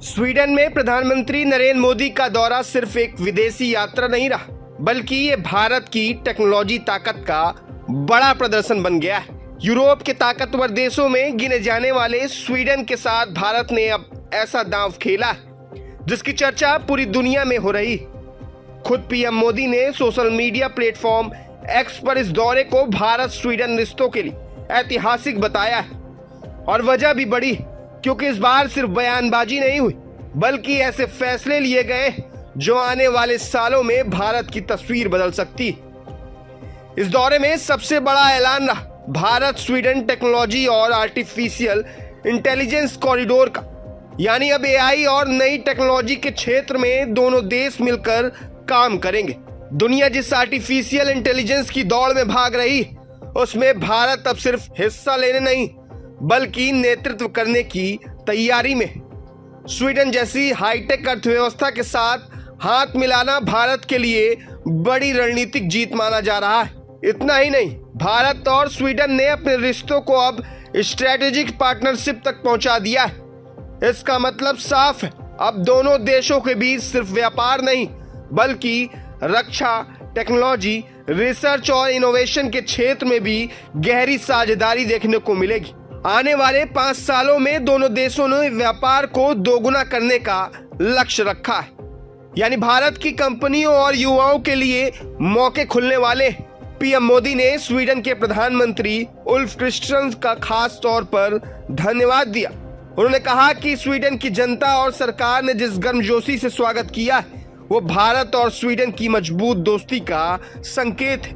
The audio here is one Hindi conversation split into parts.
स्वीडन में प्रधानमंत्री नरेंद्र मोदी का दौरा सिर्फ एक विदेशी यात्रा नहीं रहा, बल्कि ये भारत की टेक्नोलॉजी ताकत का बड़ा प्रदर्शन बन गया है। यूरोप के ताकतवर देशों में गिने जाने वाले स्वीडन के साथ भारत ने अब ऐसा दांव खेला है जिसकी चर्चा पूरी दुनिया में हो रही। खुद पीएम मोदी ने सोशल मीडिया प्लेटफॉर्म एक्स पर इस दौरे को भारत स्वीडन रिश्तों के लिए ऐतिहासिक बताया है। और वजह भी बड़ी, क्योंकि इस बार सिर्फ बयानबाजी नहीं हुई, बल्कि ऐसे फैसले लिए गए जो आने वाले सालों में भारत की तस्वीर बदल सकती। इस दौरे में सबसे बड़ा ऐलान रहा भारत स्वीडन टेक्नोलॉजी और आर्टिफिशियल इंटेलिजेंस कॉरिडोर का। यानी अब एआई और नई टेक्नोलॉजी के क्षेत्र में दोनों देश मिलकर काम करेंगे। दुनिया जिस आर्टिफिशियल इंटेलिजेंस की दौड़ में भाग रही, उसमें भारत अब सिर्फ हिस्सा लेने नहीं, बल्कि नेतृत्व करने की तैयारी में। स्वीडन जैसी हाईटेक अर्थव्यवस्था के साथ हाथ मिलाना भारत के लिए बड़ी रणनीतिक जीत माना जा रहा है। इतना ही नहीं, भारत और स्वीडन ने अपने रिश्तों को अब स्ट्रेटेजिक पार्टनरशिप तक पहुंचा दिया है। इसका मतलब साफ है, अब दोनों देशों के बीच सिर्फ व्यापार नहीं, बल्कि रक्षा, टेक्नोलॉजी, रिसर्च और इनोवेशन के क्षेत्र में भी गहरी साझेदारी देखने को मिलेगी। आने वाले 5 सालों में दोनों देशों ने व्यापार को दोगुना करने का लक्ष्य रखा है। यानी भारत की कंपनियों और युवाओं के लिए मौके खुलने वाले। पीएम मोदी ने स्वीडन के प्रधानमंत्री उल्फ क्रिस्टरसन का खास तौर पर धन्यवाद दिया। उन्होंने कहा कि स्वीडन की जनता और सरकार ने जिस गर्मजोशी से स्वागत किया है, वो भारत और स्वीडन की मजबूत दोस्ती का संकेत है।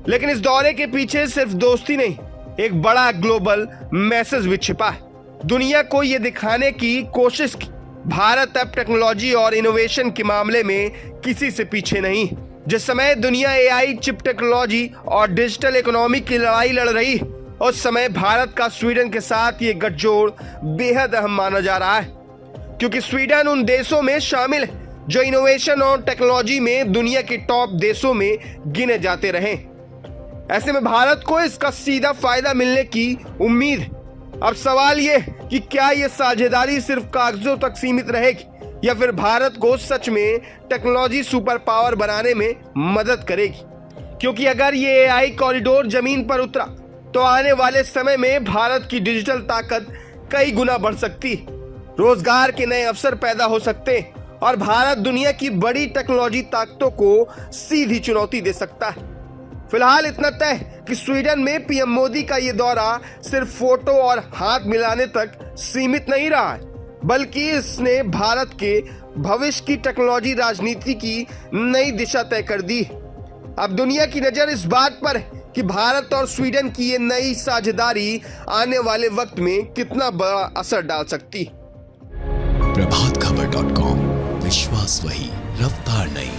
लेकिन इस दौरे के पीछे सिर्फ दोस्ती नहीं, एक बड़ा ग्लोबल मैसेज भी छिपा है। दुनिया को ये दिखाने की कोशिश की भारत अब टेक्नोलॉजी और इनोवेशन के मामले में किसी से पीछे नहीं। जिस समय दुनिया एआई, चिप टेक्नोलॉजी और डिजिटल इकोनॉमी की लड़ाई लड़ रही, उस समय भारत का स्वीडन के साथ ये गठजोड़ बेहद अहम माना जा रहा है, क्योंकि स्वीडन उन देशों में शामिल है जो इनोवेशन और टेक्नोलॉजी में दुनिया के टॉप देशों में गिने जाते रहे। ऐसे में भारत को इसका सीधा फायदा मिलने की उम्मीद है। अब सवाल ये कि क्या ये साझेदारी सिर्फ कागजों तक सीमित रहेगी, या फिर भारत को सच में टेक्नोलॉजी सुपर पावर बनाने में मदद करेगी। क्योंकि अगर ये एआई कॉरिडोर जमीन पर उतरा, तो आने वाले समय में भारत की डिजिटल ताकत कई गुना बढ़ सकती, रोजगार के नए अवसर पैदा हो सकते और भारत दुनिया की बड़ी टेक्नोलॉजी ताकतों को सीधी चुनौती दे सकता है। फिलहाल इतना तय कि स्वीडन में पीएम मोदी का ये दौरा सिर्फ फोटो और हाथ मिलाने तक सीमित नहीं रहा है, बल्कि इसने भारत के भविष्य की टेक्नोलॉजी राजनीति की नई दिशा तय कर दी। अब दुनिया की नजर इस बात पर है कि भारत और स्वीडन की ये नई साझेदारी आने वाले वक्त में कितना बड़ा असर डाल सकती। प्रभातखबर.com, विश्वास वही, रफ्तार नहीं।